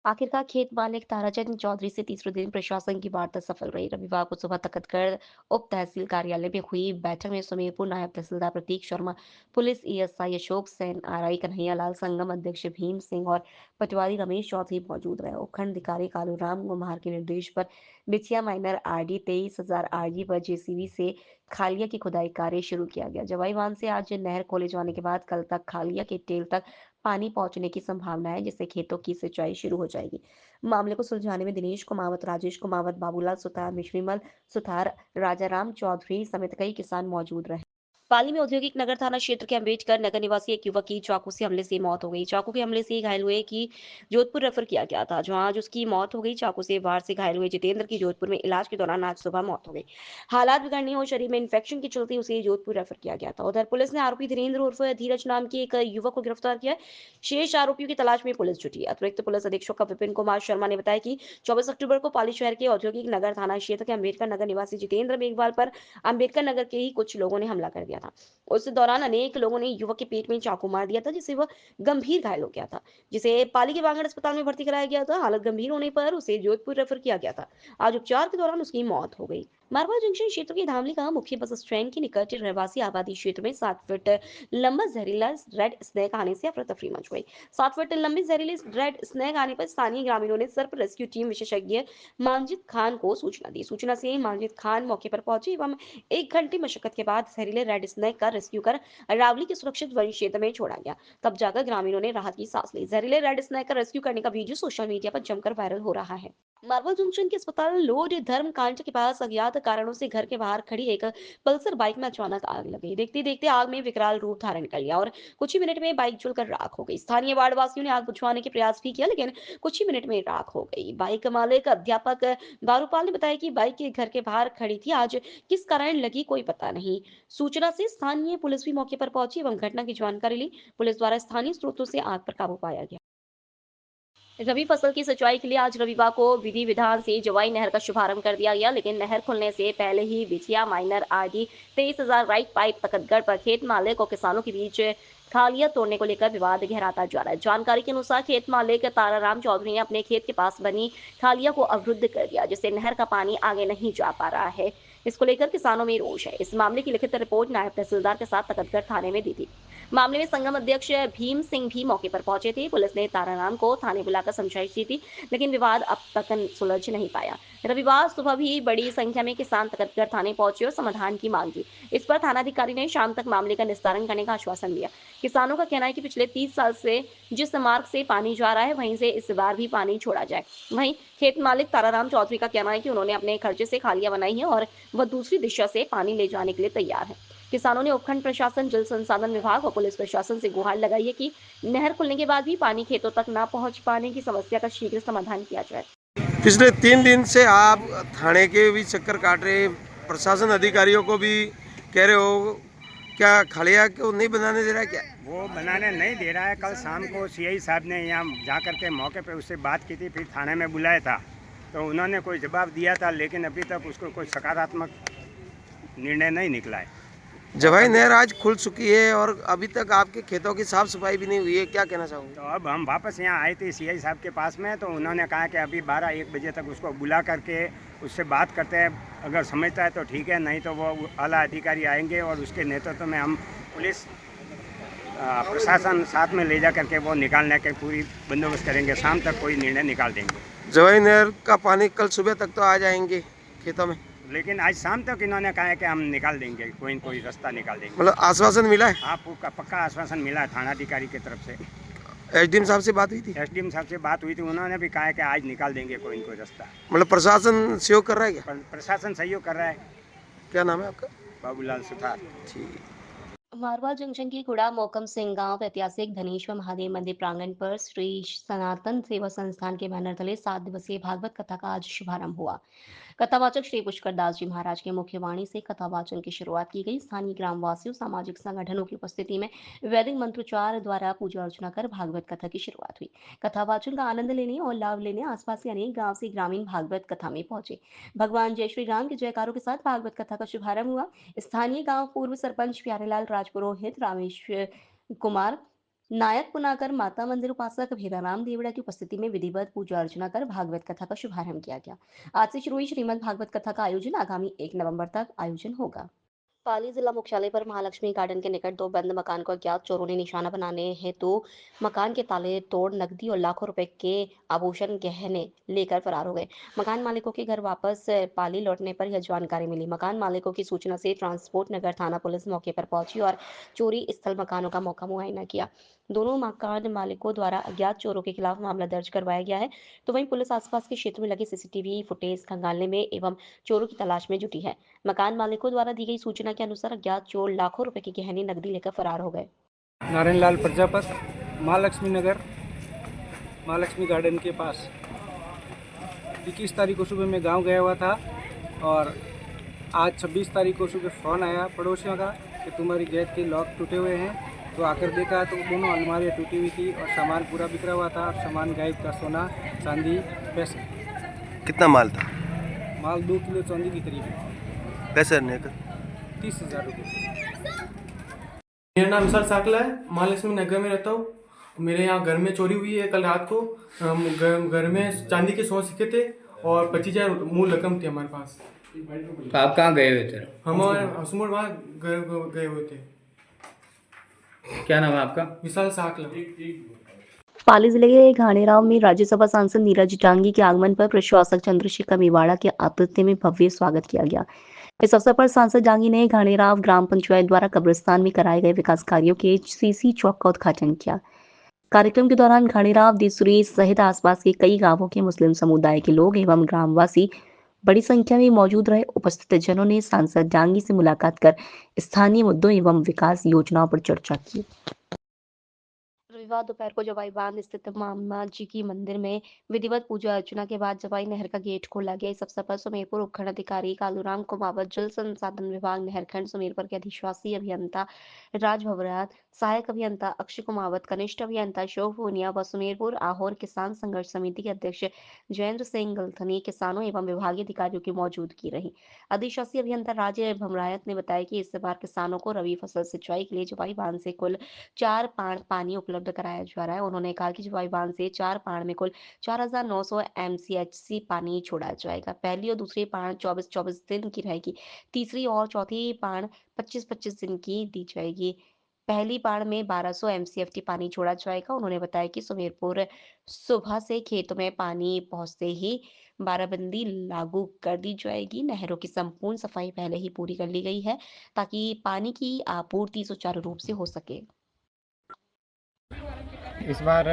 आखिरकार खेत मालिक ताराचंद चौधरी से तीसरे दिन प्रशासन की वार्ता सफल रही। रविवार को सुबह तखतगढ़ उप तहसील कार्यालय में हुई बैठक में सुमेरपुर नायब तहसीलदार Prateek Sharma, police ASI Ashok Sen, RI Kanhaiyalal, संगम अध्यक्ष भीम सिंह और पटवारी रमेश चौधरी मौजूद रहे। उपखंड अधिकारी कालूराम कुमार के निर्देश पर बिछिया माइनर आरडी 23,000 आरजी पर जेसीबी से खालिया की खुदाई कार्य शुरू किया गया। जवाई बांध से आज नहर खोले जाने के बाद कल तक खालिया के टेल तक पानी पहुंचने की संभावना है, जिससे खेतों की सिंचाई शुरू हो जाएगी। मामले को सुलझाने में दिनेश कुमावत, राजेश कुमावत, बाबूलाल सुतार, मिश्रीमल सुतार, राजाराम चौधरी समेत कई किसान मौजूद रहे। पाली में औद्योगिक नगर थाना क्षेत्र के अम्बेडकर नगर निवासी एक युवक की चाकू से हमले से मौत हो गई। चाकू के हमले से घायल हुए की जोधपुर रेफर किया गया था, जहां आज उसकी मौत हो गई। चाकू से वार से घायल हुए जितेंद्र की जोधपुर में इलाज के दौरान आज सुबह मौत हो गई। हालात बिगड़ने और शरीर में इन्फेक्शन के चलते उसे जोधपुर रेफर किया गया था। उधर पुलिस ने आरोपी धीरेन्द्र उर्फ धीरज नाम के एक युवक को गिरफ्तार किया है। शेष आरोपियों की तलाश में पुलिस जुटी है। अतिरिक्त पुलिस अधीक्षक विपिन कुमार शर्मा ने बताया कि 24 अक्टूबर को पाली शहर के औद्योगिक नगर थाना क्षेत्र के अम्बेडकर नगर निवासी जितेंद्र मेघवाल पर अम्बेडकर नगर के ही कुछ लोगों ने हमला कर दिया था। उस दौरान अनेक लोगों ने युवक के पेट में चाकू मार दिया था, जिससे वह गंभीर घायल हो गया था, जिसे पाली के बांगड़ अस्पताल में भर्ती कराया गया था। हालत गंभीर होने पर उसे जोधपुर रेफर किया गया था। आज उपचार के दौरान उसकी मौत हो गई। मारवा जंक्शन क्षेत्र के धामली का मुख्य बस स्टैंड के निकट रहवासी आबादी क्षेत्र में 7 फीट लंबा जहरीला रेड स्नेक आने से अफरा तफरी मच गई। 7 फीट लंबी जहरीली रेड स्नेक आने पर स्थानीय ग्रामीणों ने सर्प रेस्क्यू टीम विशेषज्ञ मांजित खान को सूचना दी। सूचना से मांजित खान मौके पर पहुंचे एवं 1 घंटे मशक्कत के बाद जहरीले रेड स्नेक का रेस्क्यू कर अरावली के सुरक्षित वन क्षेत्र में छोड़ा गया। तब जाकर ग्रामीणों ने राहत की सांस ली। जहरीले रेड स्नेक का रेस्क्यू करने का वीडियो सोशल मीडिया पर जमकर वायरल हो रहा है। मारवा जंक्शन के अस्पताल लोड धर्म कांट के पास अज्ञात कारणों से घर के बाहर खड़ी एक पल्सर बाइक में अचानक आग लगी। देखते देखते आग में विकराल रूप धारण कर लिया और कुछ ही मिनट में बाइक जलकर राख हो गई। स्थानीय वार्ड वासियों ने आग बुझवाने के प्रयास भी किया, लेकिन कुछ ही मिनट में राख हो गई। बाइक मालिक अध्यापक बारूपाल ने बताया कि बाइक के घर के बाहर खड़ी थी। आज किस कारण लगी कोई पता नहीं। सूचना से स्थानीय पुलिस भी मौके पर पहुंची एवं घटना की जानकारी ली। पुलिस द्वारा स्थानीय स्रोतों से आग पर काबू पाया गया। रबी फसल की सिंचाई के लिए आज रविवार को विधि विधान से जवाई नहर का शुभारंभ कर दिया गया, लेकिन नहर खुलने से पहले ही बिछिया minor RD 23,000 right pipe Takhatgarh पर खेत मालिक और किसानों के बीच खालियां तोड़ने को लेकर विवाद गहराता जा रहा है। जानकारी के अनुसार खेत मालिक ताराराम चौधरी ने अपने खेत के पास बनी खालिया को अवरुद्ध कर दिया, जिससे नहर का पानी आगे नहीं जा पा रहा है। इसको लेकर किसानों में रोष है। इस मामले की लिखित रिपोर्ट नायब तहसीलदार के साथ तखतगढ़ थाने में दी थी। मामले में संगम अध्यक्ष भीम सिंह भी मौके पर पहुंचे थे। पुलिस ने ताराराम को थाने बुलाकर समझाइश दी थी, लेकिन विवाद अब तक सुलझ नहीं पाया। रविवार सुबह भी बड़ी संख्या में किसान तखतगढ़ थाने पहुंचे और समाधान की मांग की। इस पर थानाधिकारी ने शाम तक मामले का निस्तारण करने का आश्वासन दिया। किसानों का कहना है कि पिछले 30 साल से जिस मार्ग से पानी जा रहा है, वहीं से इस बार भी पानी छोड़ा जाए। वहीं खेत मालिक ताराराम चौधरी का कहना है कि उन्होंने अपने खर्चे से खालियां बनाई हैं और वह दूसरी दिशा से पानी ले जाने के लिए तैयार है। किसानों ने उपखंड प्रशासन, जल संसाधन विभाग और पुलिस प्रशासन से गुहार लगाई है कि नहर खुलने के बाद भी पानी खेतों तक न पहुंच पाने की समस्या का शीघ्र समाधान किया जाए। पिछले 3 दिन से आप थाने के भी चक्कर काट रहे, प्रशासन अधिकारियों को भी कह रहे हो, क्या खलिया को नहीं बनाने दे रहा है क्या? वो बनाने नहीं दे रहा है। कल शाम को सीआई साहब ने यहाँ जा कर के मौके पे उससे बात की थी, फिर थाने में बुलाया था, तो उन्होंने कोई जवाब दिया था, लेकिन अभी तक उसको कोई सकारात्मक निर्णय नहीं निकला है। जवाई नहर आज खुल चुकी है और अभी तक आपके खेतों की साफ सफाई भी नहीं हुई है, क्या कहना चाहोगे? तो अब हम वापस यहाँ आए थे सीआई साहब के पास में, तो उन्होंने कहा कि अभी 12-1 बजे तक उसको बुला करके उससे बात करते हैं, अगर समझता है तो ठीक है, नहीं तो वो आला अधिकारी आएंगे और उसके नेतृत्व में हम पुलिस प्रशासन साथ में ले जा करके वो निकालने के पूरी बंदोबस्त करेंगे। शाम तक कोई निर्णय निकाल देंगे। जवाई नहर का पानी कल सुबह तक तो आ जाएंगे खेतों में, लेकिन आज शाम तक इन्होंने कहा है कि हम निकाल देंगे, कोई न कोई रास्ता निकाल देंगे। मतलब आश्वासन मिला है? आपको पक्का आश्वासन मिला है थानाधिकारी की तरफ से। एसडीएम साहब से बात हुई थी? एसडीएम साहब से बात हुई थी, उन्होंने भी कहा है कि आज निकाल देंगे कोई न कोई रास्ता। मतलब प्रशासन सहयोग कर रहा है क्या? प्रशासन सहयोग कर रहा है। क्या नाम है आपका? बाबूलाल सुथार। ठीक। मारवा जंक्शन के खुड़ा मोकम सिंह गांव ऐतिहासिक धनेश्वर महादेव मंदिर प्रांगण पर श्री सनातन सेवा संस्थान के बैनर तले 7 दिवसीय भागवत कथा का आज शुभारंभ हुआ। कथावाचक श्री पुष्कर दास जी महाराज के मुख्य वाणी से कथा वाचन की शुरुआत की गई। स्थानीय ग्रामवासियों, सामाजिक संगठनों की उपस्थिति में वैदिक मंत्रोच्चार द्वारा पूजा अर्चना कर भागवत कथा की शुरुआत हुई। कथा वाचन का आनंद लेने और लाभ लेने आसपास के अनेक गांव से ग्रामीण भागवत कथा में पहुंचे। भगवान जय श्री राम के जयकारों के साथ भागवत कथा का शुभारंभ हुआ। स्थानीय गांव पूर्व सरपंच प्यारेलाल राजपुरोहित, रामेश्वर कुमार नायक पुनाकर माता मंदिर उपासक भीराराम देवड़ा की उपस्थिति में विधिवत पूजा अर्चना कर भागवत कथा का शुभारंभ किया गया। आज से शुरू हुई श्रीमद् भागवत कथा का आयोजन आगामी 1 नवंबर तक आयोजन होगा। पाली जिला मुख्यालय पर महालक्ष्मी गार्डन के निकट दो बंद मकान को अज्ञात चोरों ने निशाना बनाने हेतु मकान के ताले तोड़ नकदी और लाखों रुपए के आभूषण गहने लेकर फरार हो गए। मकान मालिकों के घर वापस पाली लौटने पर यह जानकारी मिली। मकान मालिकों की सूचना से ट्रांसपोर्ट नगर थाना पुलिस मौके पर पहुंची और चोरी स्थल मकानों का मौका मुआयना किया। दोनों मकान मालिकों द्वारा अज्ञात चोरों के खिलाफ मामला दर्ज करवाया गया है, तो वहीं पुलिस आसपास के क्षेत्र में लगे सीसीटीवी फुटेज खंगालने में एवं चोरों की तलाश में जुटी है। मकान मालिकों द्वारा दी गई सूचना के अनुसार अज्ञात चोर लाखों रुपए की गहनी नकदी लेकर फरार हो गए। नारायण लाल प्रजापत, महालक्ष्मी नगर, महालक्ष्मी गार्डन के पास 21 तारीख को सुबह मैं गांव गया हुआ था और आज 26 तारीख को सुबह फ़ोन आया पड़ोसियों का कि तुम्हारी गेट के लॉक टूटे हुए हैं। तो आकर देखा तो दोनों अलमारियाँ टूटी हुई थी और सामान पूरा बिखरा हुआ था। सामान गायब था, सोना, चांदी, पैसे। कितना माल था? माल 2 किलो चांदी की करीब, पैसे लेकर 30,000 रुपये। मेरा नाम विशाल साकला है, महालक्ष्मी नगर में रहता हूँ। मेरे यहाँ घर में चोरी हुई है कल रात को। घर में चांदी के 100 सिक्के थे और 25,000 मूल रकम थी हमारे पास। तो आप कहाँ गए हुए थे? हम हसमुर वहाँ गए हुए थे। क्या नाम है आपका? विशाल साकला। पाली जिले के घाणेराव में राज्यसभा सांसद नीरज डांगी के आगमन पर प्रशासक चंद्रशेखर मेवाड़ा के आतिथ्य में भव्य स्वागत किया गया। इस अवसर पर सांसद डांगी ने घाणेराव ग्राम पंचायत द्वारा कब्रिस्तान में कराए गए विकास कार्यों के सीसी चौक का उद्घाटन किया। कार्यक्रम के दौरान घाणेराव, देसुरी सहित आसपास के कई गांवों के मुस्लिम समुदाय के लोग एवं ग्रामवासी बड़ी संख्या में मौजूद रहे। उपस्थित जनों ने सांसद डांगी से मुलाकात कर स्थानीय मुद्दों एवं विकास योजनाओं पर चर्चा की। रविवार दोपहर को जवाई बांध स्थित मामा जी की मंदिर में विधिवत पूजा अर्चना के बाद जवाई नहर का गेट खोला गया। इस अवसर पर सुमेरपुर उपखंड अधिकारी कालूराम कुमावत, जल संसाधन विभाग नहरखंड सुमेरपुर के अधिशासी अभियंता राज भवरात, सहायक अभियंता अक्षय कुमावत, कनिष्ठ अभियंता अशोक पूनिया व सुमेरपुर आहोर किसान संघर्ष समिति के अध्यक्ष जयेंद्र सिंह गलथनी किसानों एवं विभागीय अधिकारियों की मौजूदगी रही। अधिशासी अभियंता राज भमरायत ने बताया कि इस बार किसानों को रबी फसल सिंचाई के लिए जवाई बांध से कुल 4 पानी उपलब्ध कराया जा रहा है। उन्होंने कहा कि जवाई बांध से 4 पाड़ में कुल 4,900 MCHC पानी छोड़ा जाएगा। पहली और दूसरी पाड़ 24-24 दिन की रहेगी। तीसरी और चौथी पाड़ 25-25 दिन की दी जाएगी। पहली पाड़ में 1200 MCFT पानी छोड़ा जाएगा। उन्होंने बताया कि सुमेरपुर सुबह से खेतों में पानी पहुंचते ही बाराबंदी लागू कर दी जाएगी। नहरों की संपूर्ण सफाई पहले ही पूरी कर ली गई है ताकि पानी की आपूर्ति सुचारू रूप से हो सके। इस बार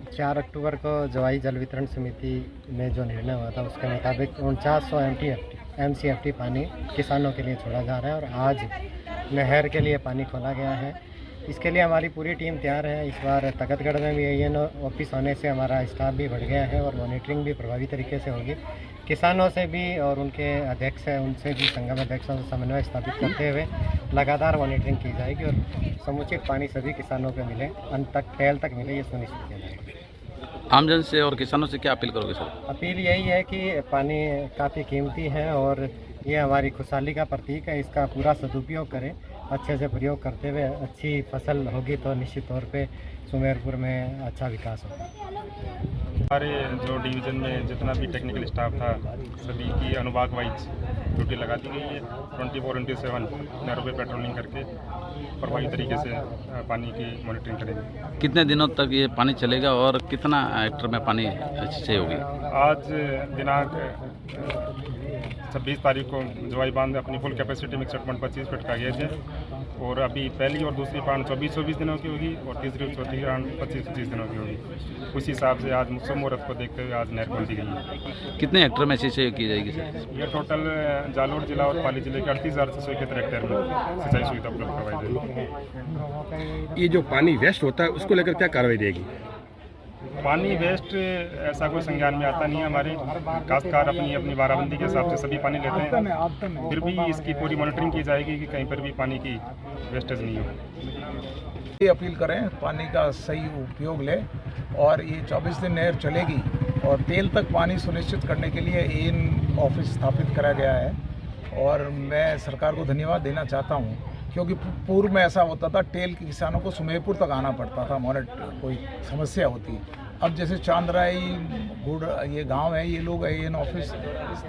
4 अक्टूबर को जवाई जल वितरण समिति में जो निर्णय हुआ था उसके मुताबिक 4900 MCFT पानी किसानों के लिए छोड़ा जा रहा है और आज नहर के लिए पानी खोला गया है। इसके लिए हमारी पूरी टीम तैयार है। इस बार तकतगढ़ में भी AN ऑफिस होने से हमारा स्टाफ भी बढ़ गया है और मॉनिटरिंग भी प्रभावी तरीके से होगी। किसानों से भी और उनके अध्यक्ष हैं उनसे भी संगम अध्यक्षों से समन्वय स्थापित करते हुए लगातार मॉनिटरिंग की जाएगी और समुचित पानी सभी किसानों को मिले, अंत तक टेल तक मिले, ये सुनिश्चित किया जाएगा। आमजन से और किसानों से क्या अपील करोगे सर? अपील यही है कि पानी काफ़ी कीमती है और ये हमारी खुशहाली का प्रतीक है। इसका पूरा सदुपयोग करें, अच्छे से प्रयोग करते हुए अच्छी फसल होगी तो निश्चित तौर पे सुमेरपुर में अच्छा विकास होगा। हमारे जो डिवीज़न में जितना भी टेक्निकल स्टाफ था सभी की अनुभाग वाइज ड्यूटी लगा दी गई है। 24/7 नहरों पे पेट्रोलिंग करके प्रभावी तरीके से पानी की मॉनिटरिंग करेंगे। कितने दिनों तक ये पानी चलेगा और कितना हेक्टर में पानी अच्छी होगी? आज दिनांक 26 तारीख को जवाई बांध अपनी फुल कैपेसिटी में 61.25 फीट का गेज है और अभी पहली और दूसरी पान 24-24 दिनों की होगी और तीसरी और चौथी पान 25-25 दिनों की होगी। उसी हिसाब से आज मुसम मुहूर्त को देखते हुए आज नहर खोल दी गई है। कितने हेक्टर में सिंचाई की जाएगी सर? ये टोटल जालोर जिला और पाली जिले के 38,671 हेक्टेयर में सिंचाई सुविधा उपलब्ध करवाई जाएगी। ये जो पानी वेस्ट होता है उसको लेकर क्या कार्रवाई रहेगी? पानी वेस्ट ऐसा कोई संज्ञान में आता नहीं है। हमारे काश्तकार अपनी बाराबंदी के हिसाब से सभी पानी लेते हैं, फिर भी इसकी पूरी मॉनिटरिंग की जाएगी कि कहीं पर भी पानी की वेस्टेज नहीं हो। ये अपील करें पानी का सही उपयोग लें और ये 24 दिन नहर चलेगी और तेल तक पानी सुनिश्चित करने के लिए AN ऑफिस स्थापित करा गया है और मैं सरकार को धन्यवाद देना चाहता हूँ क्योंकि पूर्व में ऐसा होता था, टेल के किसानों को सुमेरपुर तक आना पड़ता था, कोई समस्या होती। अब जैसे चांदराई गुड़ ये गांव है, ये लोग AN ऑफिस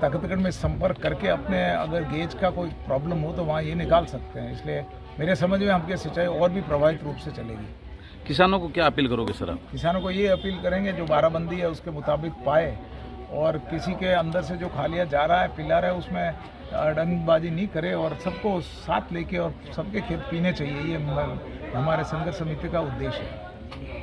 तख्तगढ़ में संपर्क करके अपने अगर गेज का कोई प्रॉब्लम हो तो वहाँ ये निकाल सकते हैं। इसलिए मेरे समझ में हमके सिंचाई और भी प्रभावित रूप से चलेगी। किसानों को क्या अपील करोगे सर आप? किसानों को ये अपील करेंगे जो बाराबंदी है उसके मुताबिक पाए, और किसी के अंदर से जो खालिया जा रहा है पिला रहा है उसमें अड़ंगबाजी नहीं करे, और सबको साथ लेके और सबके खेत पीने चाहिए। ये हमारे संघर्ष समिति का उद्देश्य है।